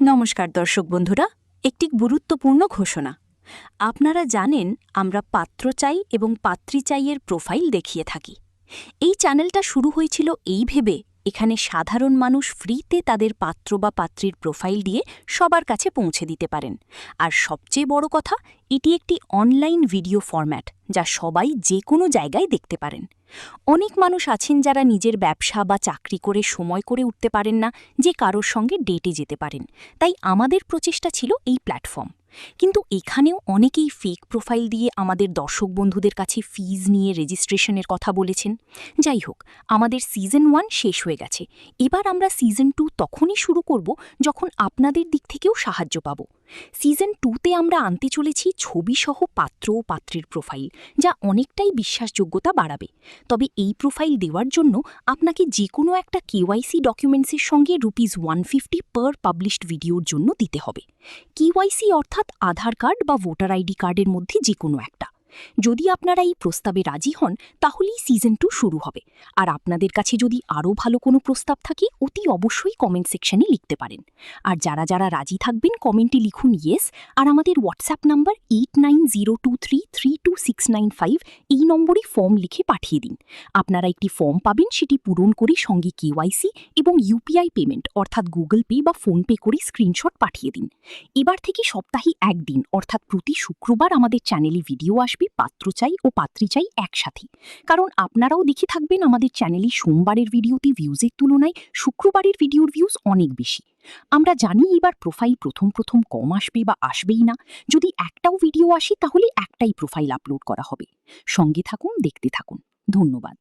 নমস্কার দর্শক বন্ধুরা, একটি গুরুত্বপূর্ণ ঘোষণা। আপনারা জানেন আমরা পাত্র চাই এবং পাত্রী চাইয়ের প্রোফাইল দেখিয়ে থাকি। এই চ্যানেলটা শুরু হয়েছিল এই ভেবে এখানে সাধারণ মানুষ ফ্রিতে তাদের পাত্র বা পাত্রীর প্রোফাইল দিয়ে সবার কাছে পৌঁছে দিতে পারেন। আর সবচেয়ে বড় কথা, এটি একটি অনলাইন ভিডিও ফরম্যাট যা সবাই যে কোনো জায়গায় দেখতে পারেন। অনেক মানুষ আছেন যারা নিজের ব্যবসা বা চাকরি করে সময় করে উঠতে পারেন না যে কারোর সঙ্গে ডেটে যেতে পারেন, তাই আমাদের প্রচেষ্টা ছিল এই প্ল্যাটফর্ম। কিন্তু এখানেও অনেকেই ফেক প্রোফাইল দিয়ে আমাদের দর্শক বন্ধুদের কাছে ফিজ নিয়ে রেজিস্ট্রেশনের কথা বলেছেন। যাই হোক, আমাদের সিজন 1 শেষ হয়ে গেছে। এবার আমরা সিজন 2 তখনই শুরু করব যখন আপনাদের দিক থেকেও সাহায্য পাব। সিজন 2তে আমরা আনতে চলেছি ছবিসহ পাত্র ও পাত্রীর প্রোফাইল, যা অনেকটাই বিশ্বাসযোগ্যতা বাড়াবে। তবে এই প্রোফাইল দেওয়ার জন্য আপনাকে যে কোনো একটা কেওয়াইসি ডকুমেন্টসের সঙ্গে ₹150 পার পাবলিশড ভিডিওর জন্য দিতে হবে। কেওয়াইসি অর্থাৎ আধার কার্ড বা ভোটার আইডি কার্ডের মধ্যে যে কোনো একটা। যদি আপনারা এই প্রস্তাবে রাজি হন তাহলেই সিজন 2 শুরু হবে। আর আপনাদের কাছে যদি আরও ভালো কোনো প্রস্তাব থাকে অতি অবশ্যই কমেন্ট সেকশনে লিখতে পারেন। আর যারা যারা রাজি থাকবেন কমেন্টে লিখুন ইয়েস, আর আমাদের হোয়াটসঅ্যাপ নাম্বার 8902332695 এই নম্বরে ফর্ম লিখে পাঠিয়ে দিন। আপনারা একটি ফর্ম পাবেন, সেটি পূরণ করে সঙ্গে কেওয়াইসি এবং ইউপিআই পেমেন্ট অর্থাৎ গুগল পে বা ফোনপে করে স্ক্রিনশট পাঠিয়ে দিন। এবার থেকে সপ্তাহে একদিন অর্থাৎ প্রতি শুক্রবার আমাদের চ্যানেলে ভিডিও আসবে পাত্র চাই ও পাত্রী চাই একসাথে। কারণ আপনারাও দেখে থাকবেন আমাদের চ্যানেলে সোমবারের ভিডিওতে ভিউজের তুলনায় শুক্রবারের ভিডিওর ভিউজ অনেক বেশি। আমরা জানি এবার প্রোফাইল প্রথম কম আসবে বা আসবেই না। যদি একটাও ভিডিও আসে তাহলে একটাই প্রোফাইল আপলোড করা হবে। সঙ্গে থাকুন, দেখতে থাকুন। ধন্যবাদ।